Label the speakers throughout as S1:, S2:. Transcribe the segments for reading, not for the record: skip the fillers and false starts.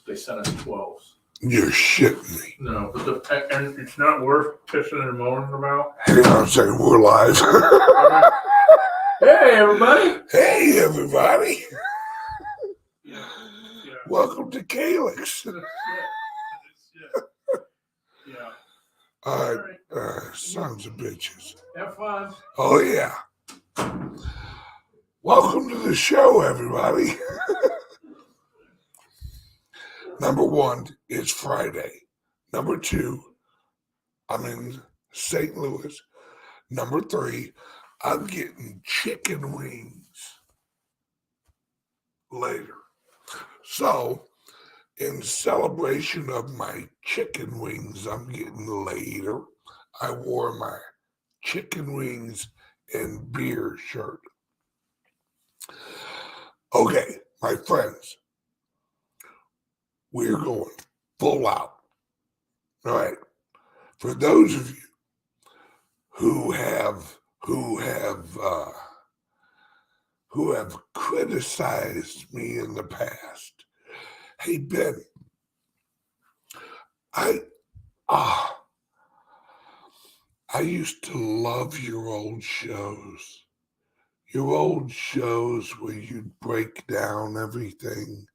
S1: They sent us 12s.
S2: You're shitting me.
S1: No, but and it's not worth pissing and moaning about.
S2: Hang on a second, we're live.
S1: Hey, everybody.
S2: Hey, everybody.
S1: Yeah.
S2: Welcome to CALIX.
S1: That's it. Yeah.
S2: All right, sons of bitches.
S1: Have fun.
S2: Oh, yeah. Welcome to the show, everybody. Number one, it's Friday. Number two, I'm in St. Louis. Number three, I'm getting chicken wings later. So, in celebration of my chicken wings I'm getting later, I wore my chicken wings and beer shirt. Okay, my friends, we're going full out. All right. For those of you who have criticized me in the past, hey Ben, I used to love your old shows. Your old shows where you'd break down everything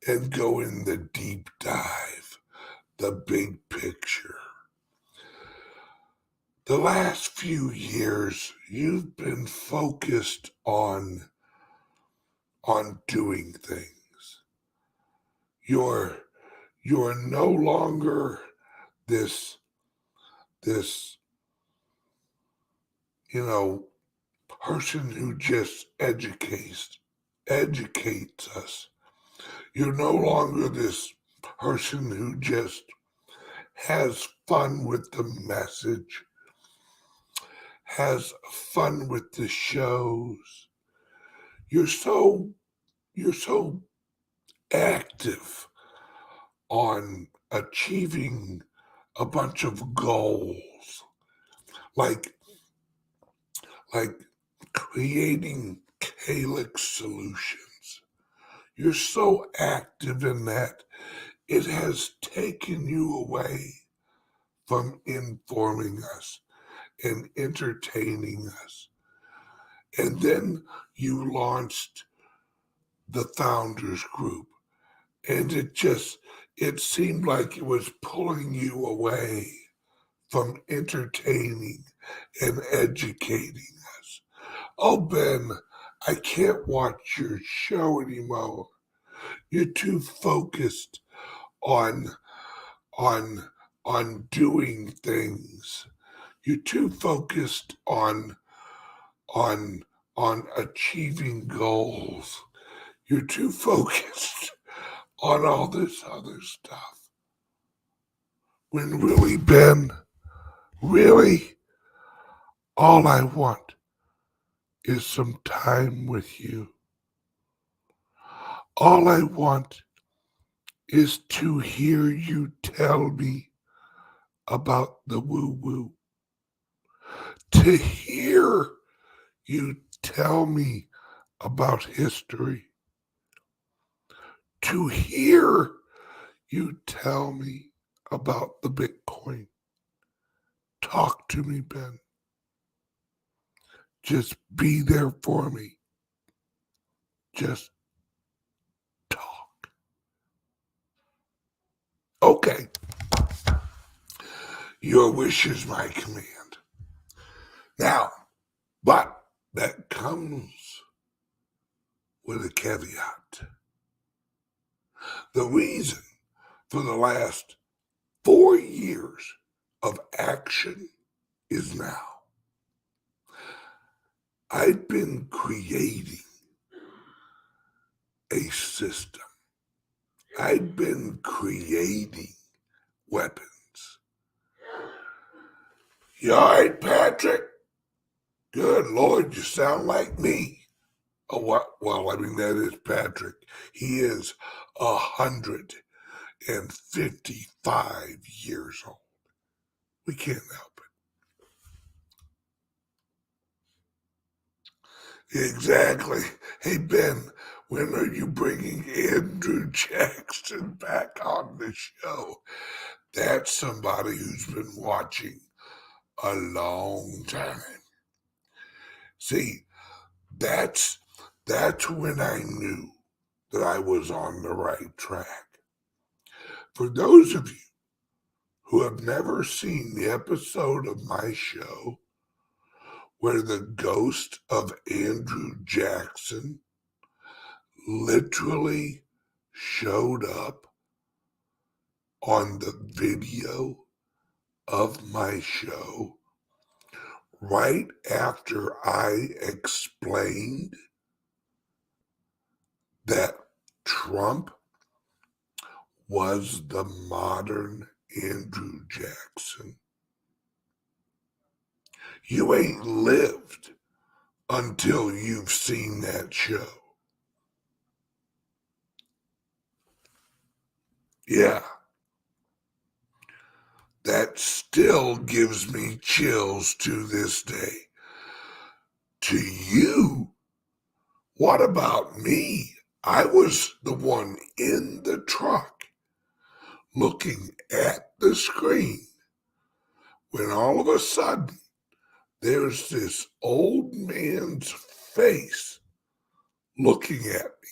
S2: and go in the deep dive, the big picture. The last few years, you've been focused on doing things. You're no longer this person who just educates us. You're no longer this person who just has fun with the message, has fun with the shows. You're so active on achieving a bunch of goals, like creating CALIX solutions. You're so active in that, it has taken you away from informing us and entertaining us. And then you launched the Founders Group, and it seemed like it was pulling you away from entertaining and educating us. Oh, Ben, I can't watch your show anymore. You're too focused on doing things. You're too focused on achieving goals. You're too focused on all this other stuff. When really, Ben, really, all I want is some time with you. All I want is to hear you tell me about the woo-woo. To hear you tell me about history. To hear you tell me about the Bitcoin. Talk to me, Ben. Just be there for me. Just talk. Okay. Your wish is my command. Now, but that comes with a caveat. The reason for the last 4 years of action is now. I've been creating a system. I've been creating weapons. You all right, Patrick? Good Lord, you sound like me. Oh, what? Well, I mean, that is Patrick. He is 155 years old. We can't help it. Exactly. Hey, Ben, When are you bringing Andrew Jackson back on the show? That's somebody who's been watching a long time. See, that's when I knew that I was on the right track. For those of you who have never seen the episode of my show where the ghost of Andrew Jackson literally showed up on the video of my show right after I explained that Trump was the modern Andrew Jackson. You ain't lived until you've seen that show. Yeah. That still gives me chills to this day. To you, what about me? I was the one in the truck looking at the screen when all of a sudden there's this old man's face looking at me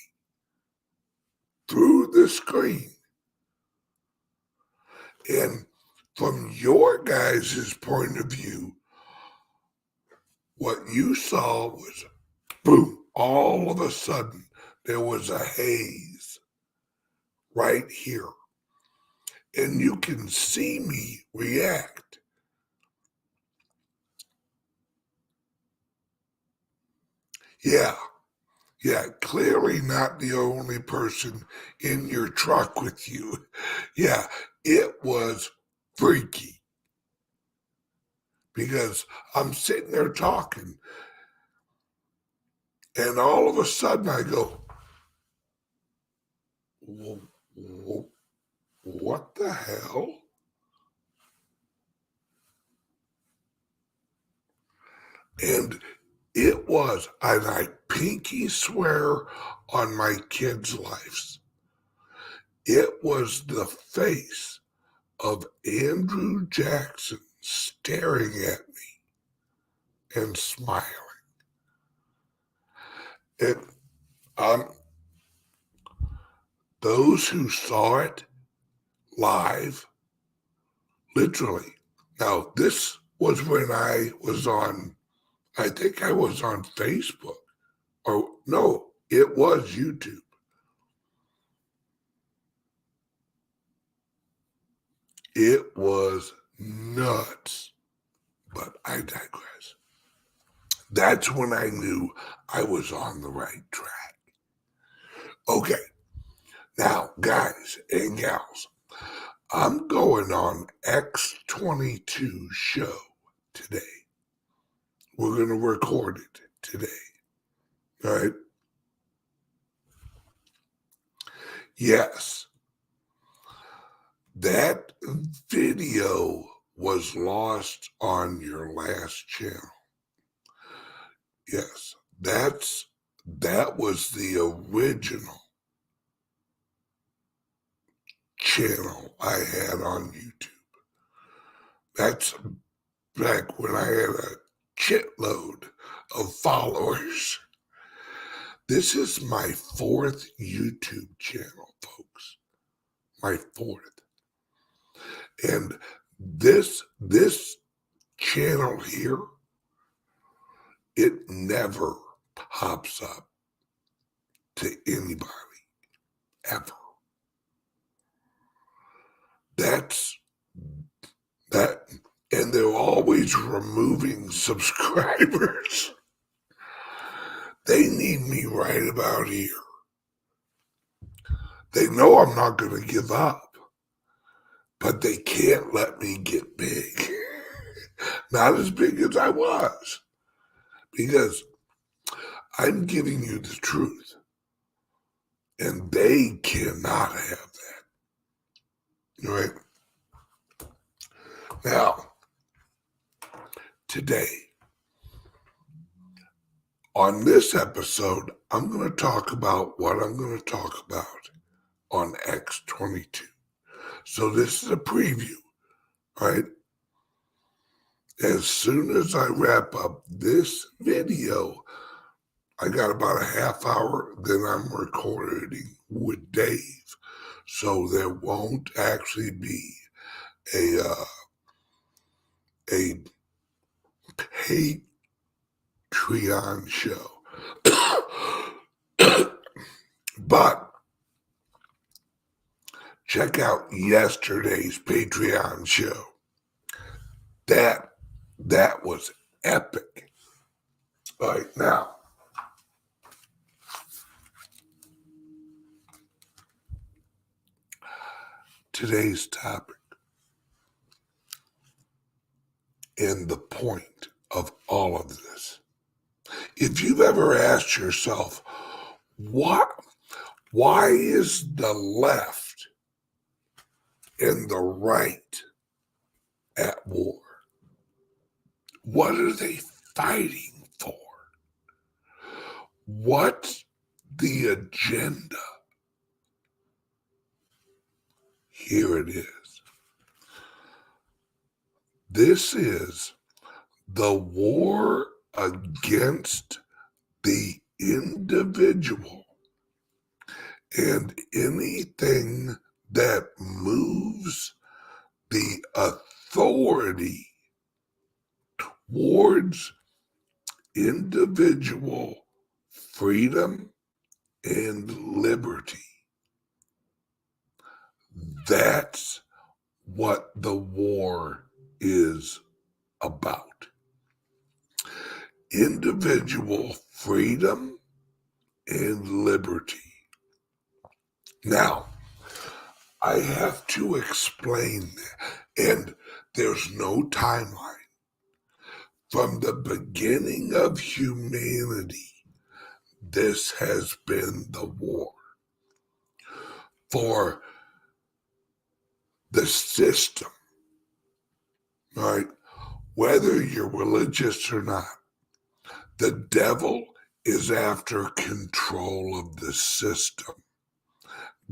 S2: through the screen. And from your guys' point of view, what you saw was boom, all of a sudden there was a haze right here. And you can see me react. Yeah, clearly not the only person in your truck with you. Yeah, it was freaky. Because I'm sitting there talking, and all of a sudden I go, what the hell? And it was, and I pinky swear on my kids' lives, it was the face of Andrew Jackson staring at me and smiling. And those who saw it live, literally. Now, this was when I was on, I think I was on Facebook. Or no, it was YouTube. It was nuts. But I digress. That's when I knew I was on the right track. Okay. Now, guys and gals, I'm going on X22 show today. We're going to record it today. All right? Yes. That video was lost on your last channel. Yes. That was the original channel I had on YouTube. That's back when I had a shitload of followers. This is my fourth YouTube channel, folks. My fourth. And this channel here, it never pops up to anybody, ever. That's that, and they're always removing subscribers. They need me right about here. They know I'm not going to give up, but they can't let me get big. Not as big as I was, because I'm giving you the truth, and they cannot have that. All right? Now, today, On this episode, I'm going to talk about what I'm going to talk about on X22. So this is a preview, right? As soon as I wrap up this video, I got about a half hour, then I'm recording with Dave. So there won't actually be a Patreon show. But check out yesterday's Patreon show. That was epic. All right, now, today's topic and the point of all of this. If you've ever asked yourself, why is the left and the right at war? What are they fighting for? What's the agenda? Here it is. This is the war against the individual and anything that moves the authority towards individual freedom and liberty. That's what the war is about. Individual freedom and liberty. Now, I have to explain that, and there's no timeline. From the beginning of humanity, this has been the war for the system, right? Whether you're religious or not, the devil is after control of the system.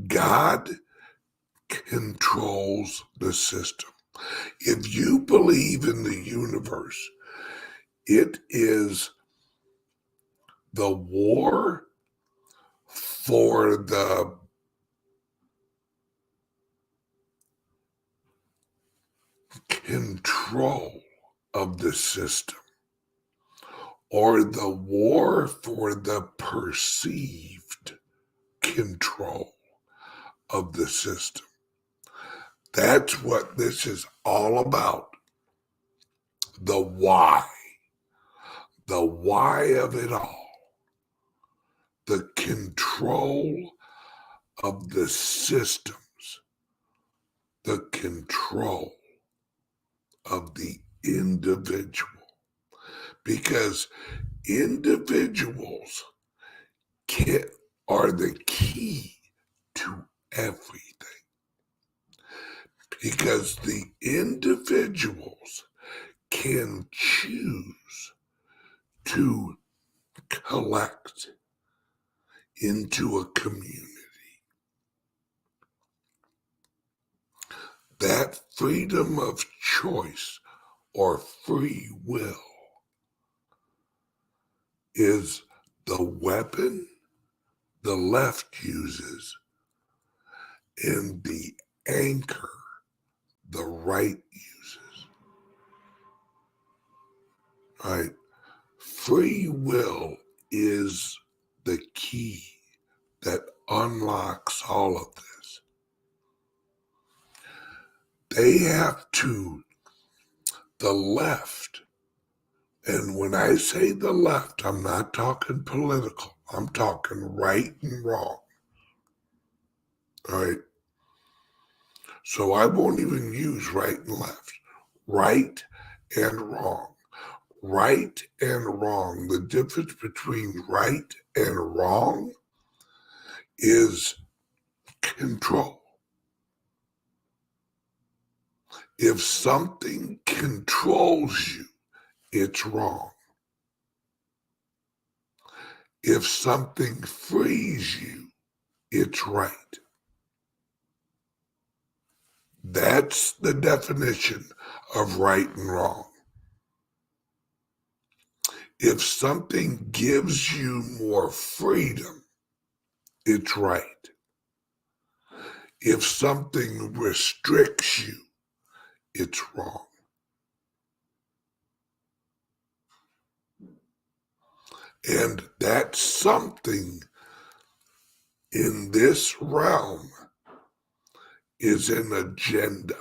S2: God controls the system. If you believe in the universe, it is the war for the control of the system, or the war for the perceived control of the system. That's what this is all about. The why of it all. The control of the systems. The control of the individual. Because individuals are the key to everything. Because the individuals can choose to collect into a community. That freedom of choice or free will is the weapon the left uses and the anchor the right uses. Right? Free will is the key that unlocks all of this. They have to, the left, and when I say the left, I'm not talking political. I'm talking right and wrong. All right? So I won't even use right and left. Right and wrong. Right and wrong. The difference between right and wrong is control. If something controls you, it's wrong. If something frees you, it's right. That's the definition of right and wrong. If something gives you more freedom, it's right. If something restricts you, it's wrong. And that something in this realm is an agenda.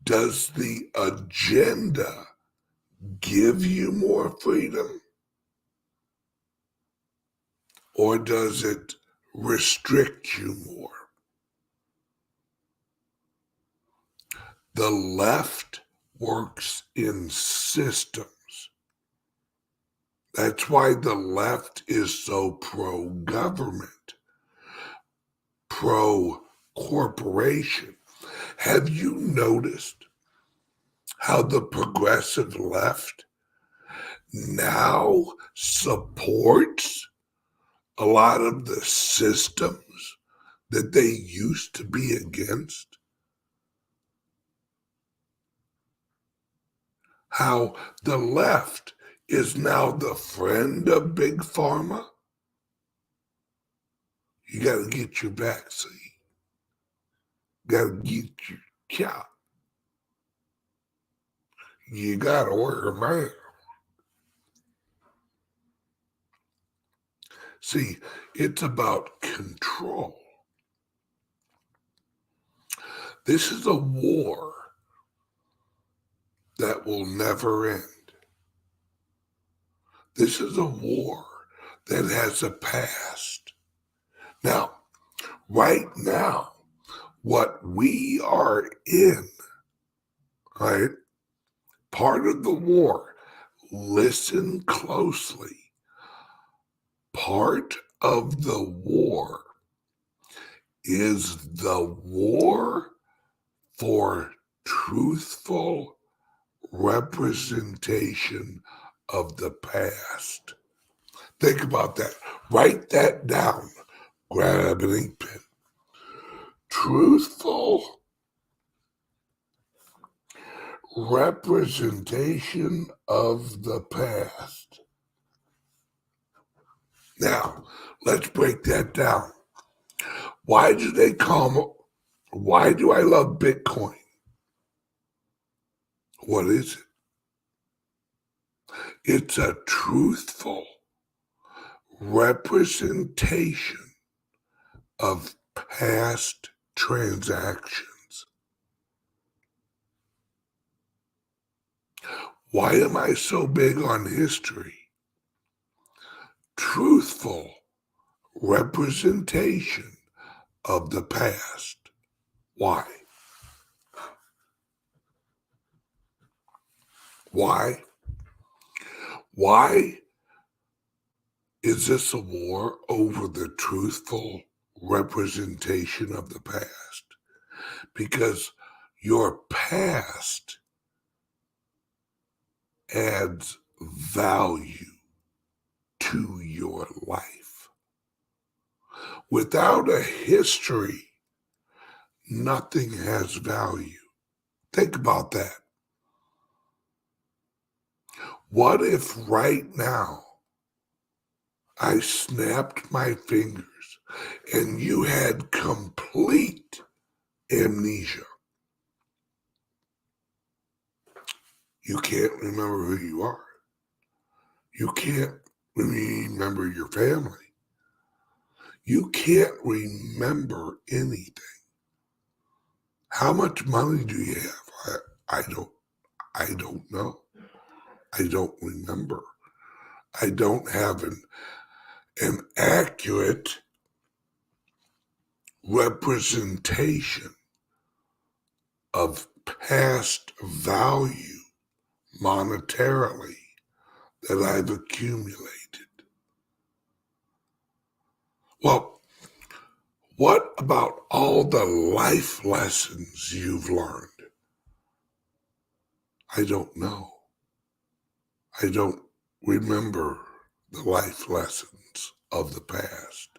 S2: Does the agenda give you more freedom? Or does it restrict you more? The left works in systems. That's why the left is so pro-government, pro-corporation. Have you noticed how the progressive left now supports a lot of the systems that they used to be against? How the left is now the friend of Big Pharma? You got to get your vaccine. Got to get your shot. You got to wear a mask. See, it's about control. This is a war that will never end. This is a war that has a past. Now, right now, what we are in, right, part of the war, listen closely, part of the war is the war for truthful representation of the past. Think about that. Write that down. Grab an ink pen. Truthful representation of the past. Now, let's break that down. Why do I love Bitcoin? What is it? It's a truthful representation of past transactions. Why am I so big on history? Truthful representation of the past. Why? Why? Why is this a war over the truthful representation of the past? Because your past adds value to your life. Without a history, nothing has value. Think about that. What if right now I snapped my fingers and you had complete amnesia? You can't remember who you are. You can't remember your family. You can't remember anything. How much money do you have? I don't know. I don't remember. I don't have an accurate representation of past value monetarily that I've accumulated. Well, what about all the life lessons you've learned? I don't know. I don't remember the life lessons of the past.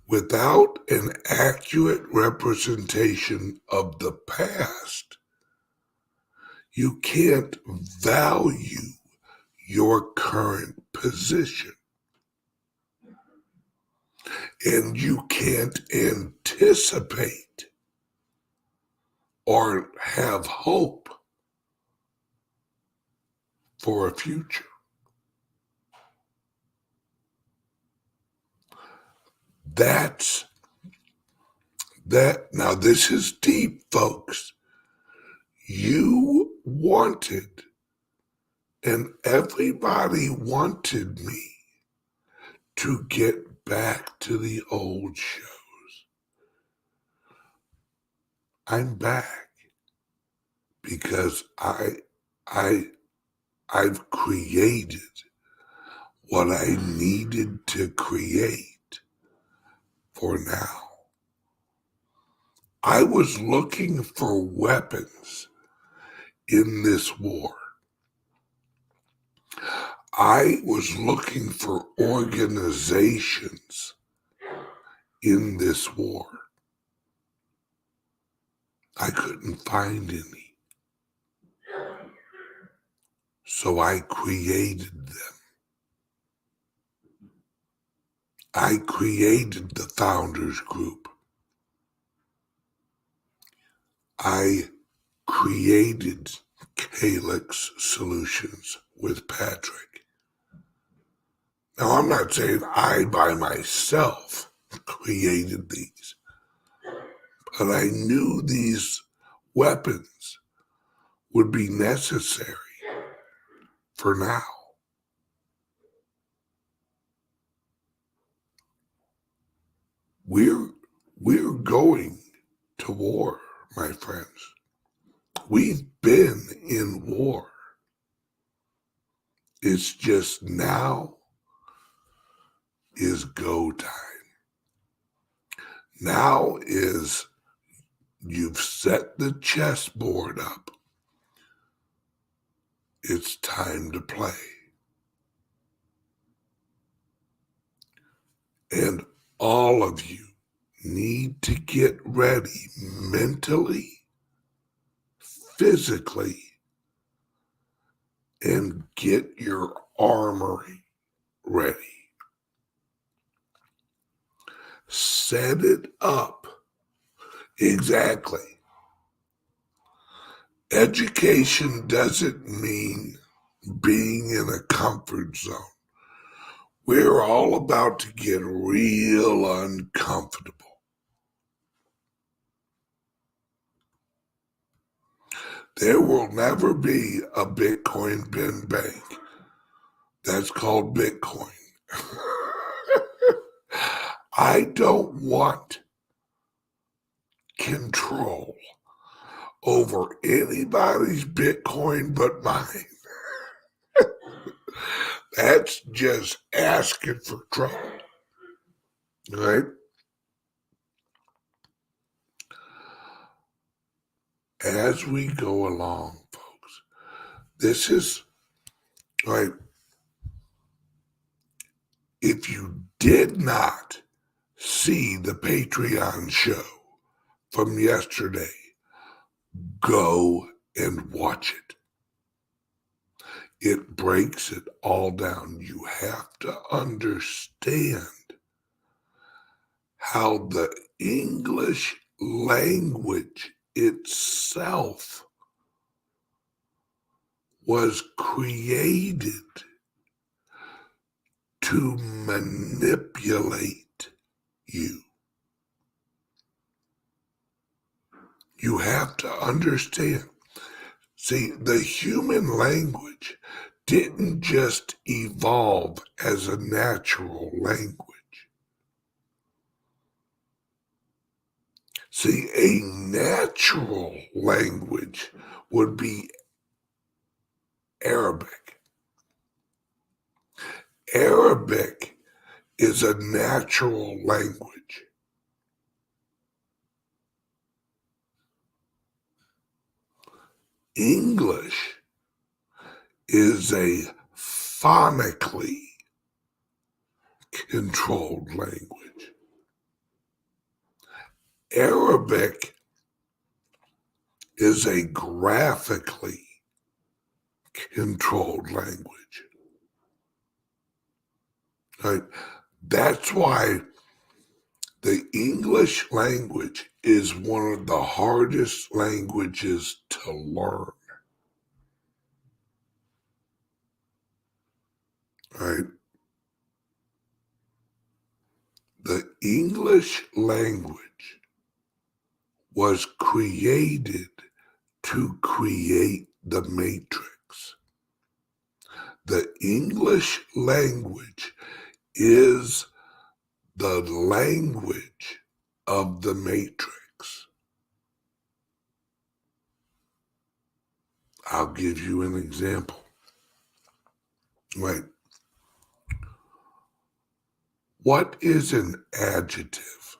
S2: Without an accurate representation of the past, you can't value your current position. And you can't anticipate or have hope for a future. That's that. Now, this is deep, folks. You wanted, and everybody wanted me to get back to the old shows. I'm back because I've created what I needed to create for now. I was looking for weapons in this war. I was looking for organizations in this war. I couldn't find any. So I created them. I created the Founders Group. I created CALIX Solutions with Patrick. Now, I'm not saying I by myself created these, but I knew these weapons would be necessary for now. We're going to war, my friends. We've been in war. It's just now is go time. Now is you've set the chessboard up. It's time to play. And all of you need to get ready mentally, physically, and get your armory ready. Set it up. Exactly. Education doesn't mean being in a comfort zone. We're all about to get real uncomfortable. There will never be a Bitcoin bin bank. That's called Bitcoin. I don't want control over anybody's Bitcoin but mine. That's just asking for trouble, right? As we go along, folks, this is, right, if you did not see the Patreon show from yesterday, go and watch it. It breaks it all down. You have to understand how the English language itself was created to manipulate you. You have to understand. See, the human language didn't just evolve as a natural language. See, a natural language would be Arabic. Arabic is a natural language. English is a phonically controlled language. Arabic is a graphically controlled language. Right? That's why the English language is one of the hardest languages to learn. Right? The English language was created to create the matrix. The English language is the language of the matrix. I'll give you an example. Right. What is an adjective?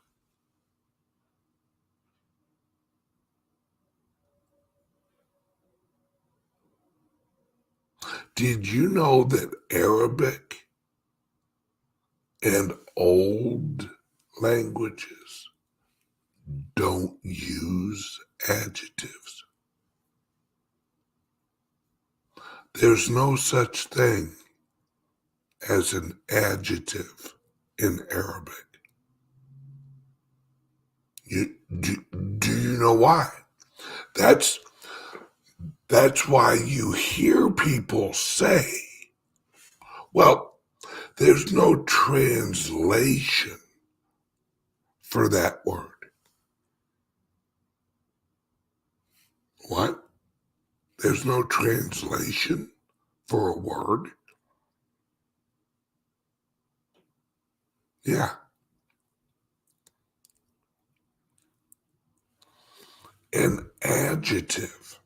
S2: Did you know that Arabic and old languages don't use adjectives? There's no such thing as an adjective in Arabic. Do you know why? That's why you hear people say, well, there's no translation for that word. What? There's no translation for a word? Yeah. An adjective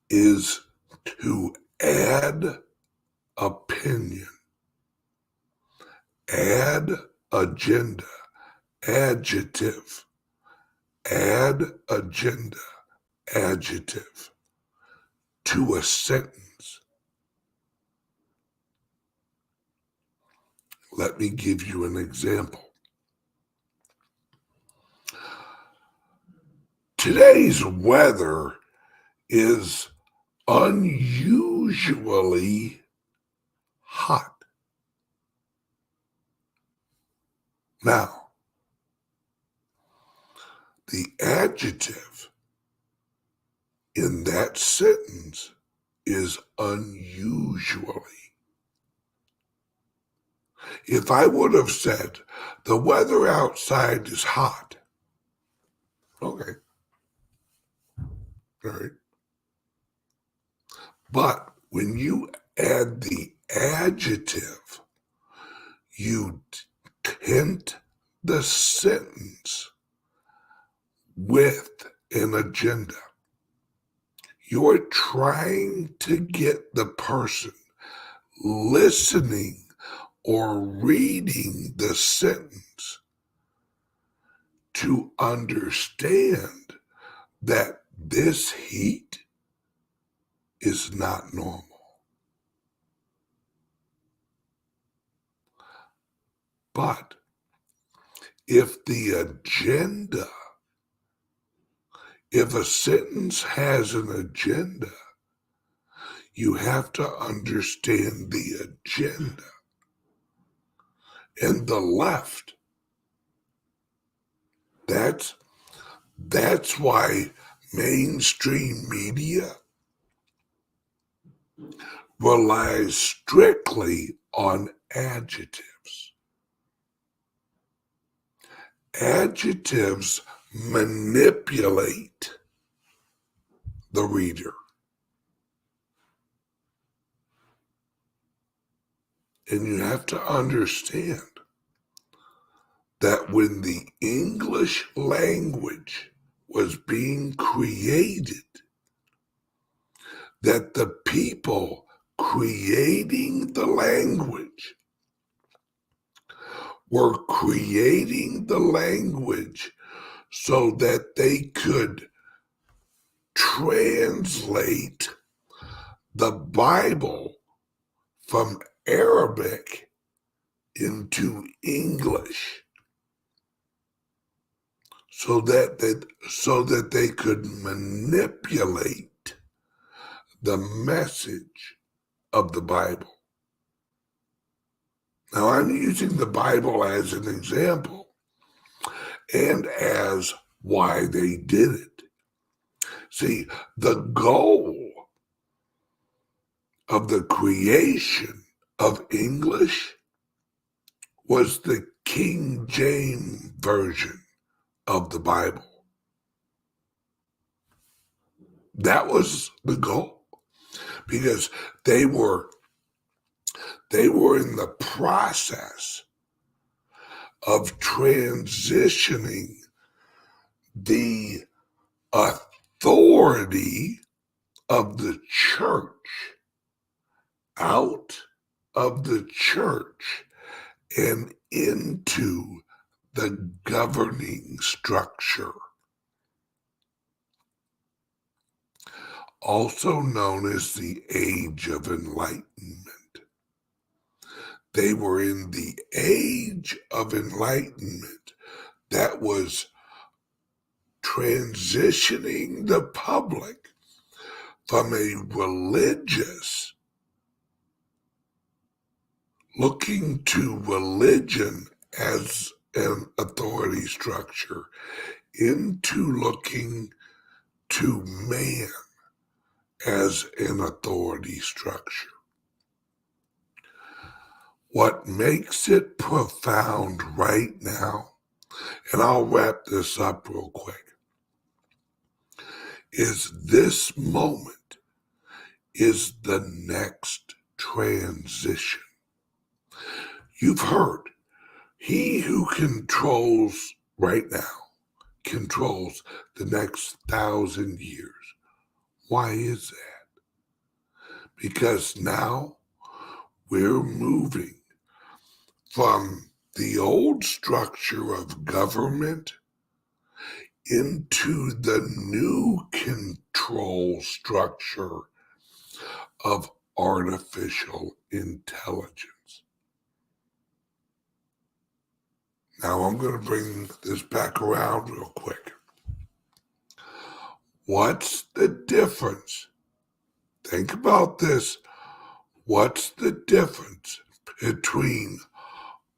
S2: is to add opinion, add agenda, adjective, add agenda, adjective to a sentence. Let me give you an example. Today's weather is unusually hot. Now, the adjective in that sentence is unusually. If I would have said, the weather outside is hot, okay, all right. But when you add the adjective, you tint the sentence with an agenda. You're trying to get the person listening or reading the sentence to understand that this heat is not normal. But if the agenda, if a sentence has an agenda, you have to understand the agenda. And the left, that's why mainstream media relies strictly on adjectives. Adjectives manipulate the reader. And you have to understand that when the English language was being created, that the people creating the language were creating the language so that they could translate the Bible from Arabic into English so that they could manipulate the message of the Bible. Now, I'm using the Bible as an example and as why they did it. See, the goal of the creation of English was the King James Version of the Bible. That was the goal, because they were in the process of transitioning the authority of the church out of the church and into the governing structure, also known as the Age of Enlightenment. They were in the Age of Enlightenment that was transitioning the public from a religious, looking to religion as an authority structure, into looking to man as an authority structure. What makes it profound right now, and I'll wrap this up real quick, is this moment is the next transition. You've heard, he who controls right now controls the next 1,000 years. Why is that? Because now we're moving from the old structure of government into the new control structure of artificial intelligence. Now I'm going to bring this back around real quick. What's the difference? Think about this. What's the difference between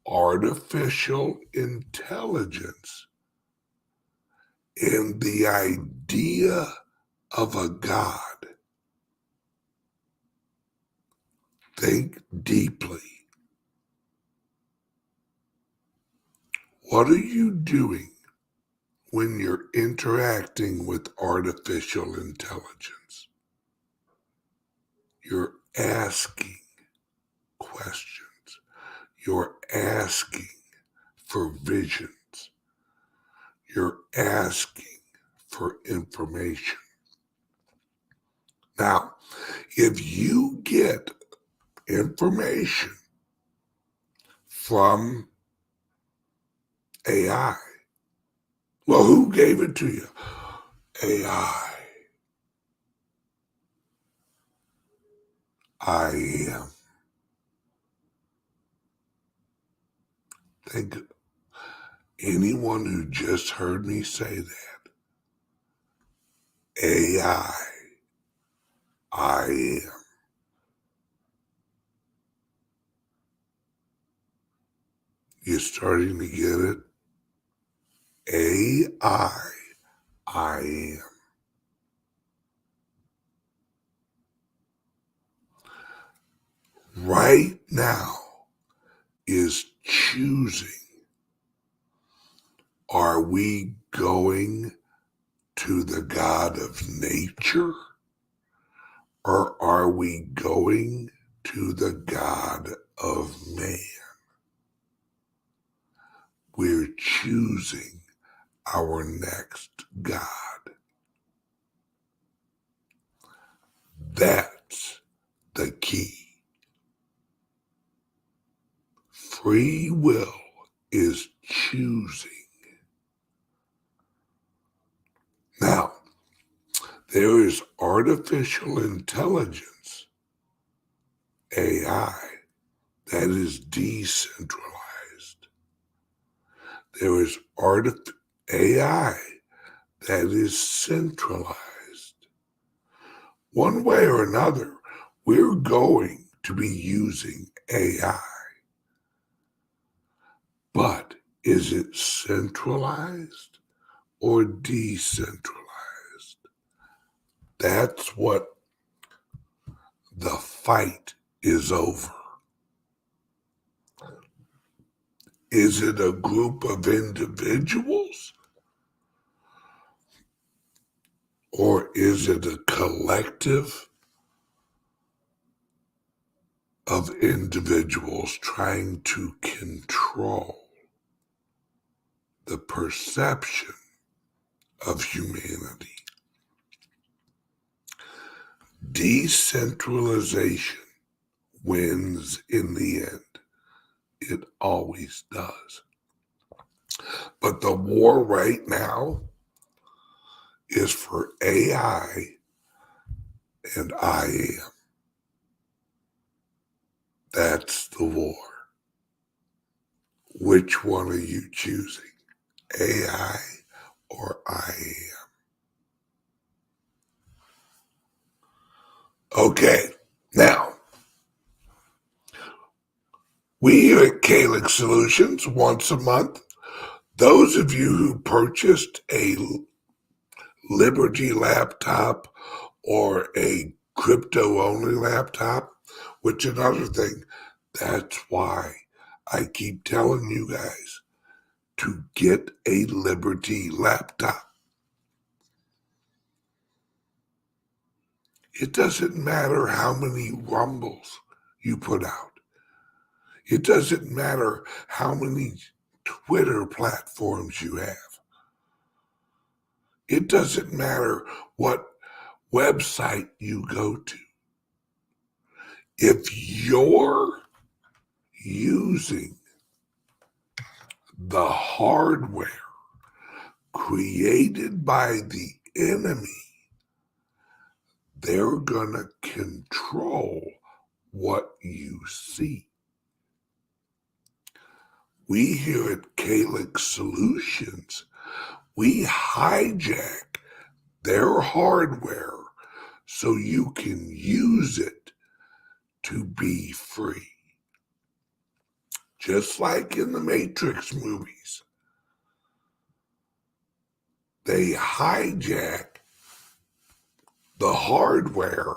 S2: artificial intelligence and the idea of a God? Think deeply. What are you doing when you're interacting with artificial intelligence? You're asking questions. You're asking for visions. You're asking for information. Now, if you get information from AI, well, who gave it to you? AI. I am. Think anyone who just heard me say that, AI, I am. You're starting to get it? AI, I am. Right now is choosing. Are we going to the God of nature, or are we going to the God of man? We're choosing our next God. That's the key. Free will is choosing. Now, there is artificial intelligence AI that is decentralized. There is AI that is centralized. One way or another, we're going to be using AI. But is it centralized or decentralized? That's what the fight is over. Is it a group of individuals or is it a collective of individuals trying to control the perception of humanity? Decentralization wins in the end. It always does. But the war right now is for AI and I am. That's the war. Which one are you choosing? AI or I am? Okay, now, we here at CALIX Solutions, once a month, those of you who purchased a Liberty laptop or a crypto-only laptop, which another thing, that's why I keep telling you guys to get a Liberty laptop. It doesn't matter how many rumbles you put out. It doesn't matter how many Twitter platforms you have. It doesn't matter what website you go to. If you're using the hardware created by the enemy, they're going to control what you see. We here at CALIX Solutions, we hijack their hardware so you can use it to be free. Just like in the Matrix movies, they hijack the hardware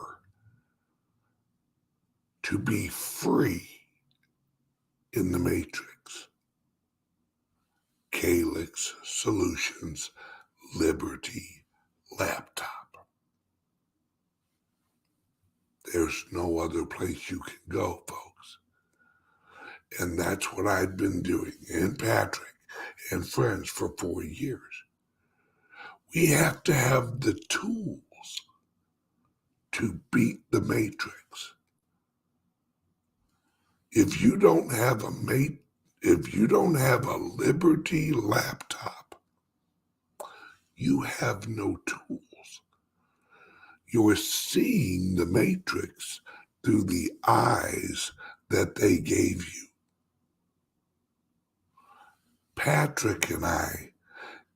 S2: to be free in the Matrix. CALIX Solutions Liberty laptop. There's no other place you can go, folks. And that's what I've been doing, and Patrick and friends, for 4 years. We have to have the tools to beat the Matrix. If you don't have a Liberty laptop, you have no tools. You're seeing the Matrix through the eyes that they gave you. Patrick and I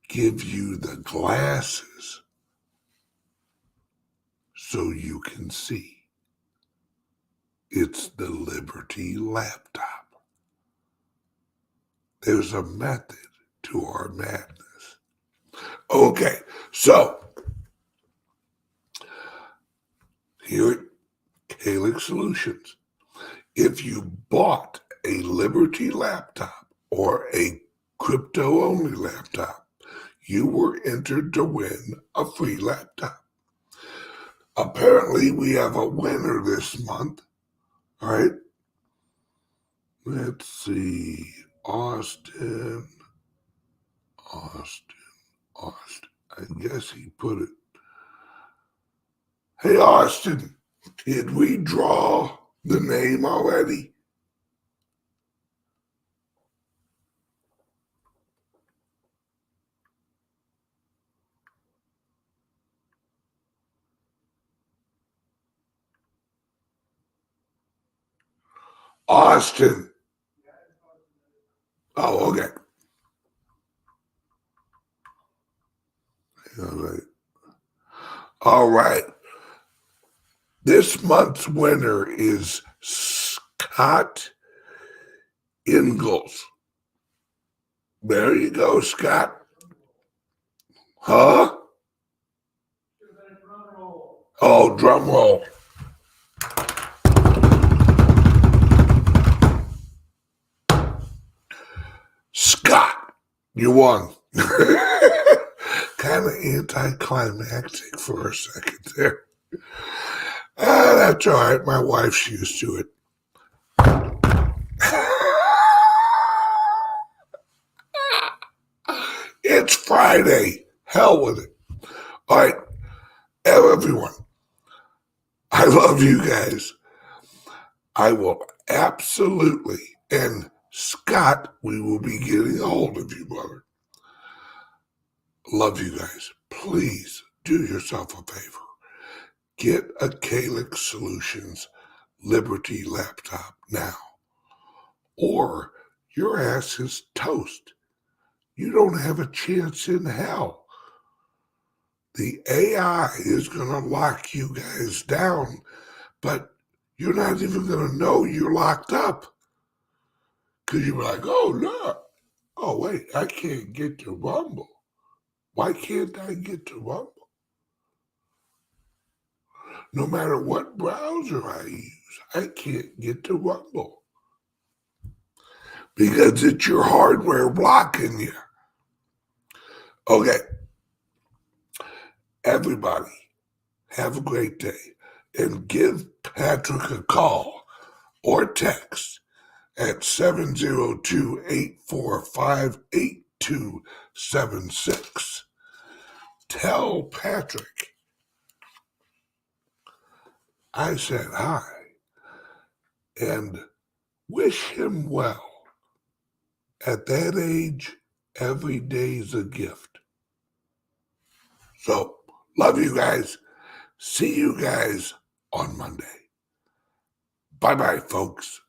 S2: give you the glasses so you can see. It's the Liberty laptop. There's a method to our madness. Okay, so here at CALIX Solutions, if you bought a Liberty laptop or a crypto-only laptop, you were entered to win a free laptop. Apparently, we have a winner this month. All right. Let's see. Austin. I guess he put it. Hey, Austin, did we draw the name already? Austin. Oh, okay. All right. All right. This month's winner is Scott Ingalls. There you go, Scott. Huh? Oh, drum roll. Scott, you won. Kind of anticlimactic for a second there. That's all right. My wife's used to it. It's Friday. Hell with it. All right, everyone. I love you guys. I will absolutely, and Scott, we will be getting a hold of you, brother. Love you guys. Please do yourself a favor. Get a CALIX Solutions Liberty laptop now, or your ass is toast. You don't have a chance in hell. The AI is going to lock you guys down, but you're not even going to know you're locked up. Because you're like, oh, no. Oh, wait, I can't get to Rumble. Why can't I get to Rumble? No matter what browser I use, I can't get to Rumble. Because it's your hardware blocking you. Okay. Everybody, have a great day. And give Patrick a call or text at 702-845-8276. Tell Patrick I said hi and wish him well. At that age, every day's a gift. So, love you guys. See you guys on Monday. Bye-bye, folks.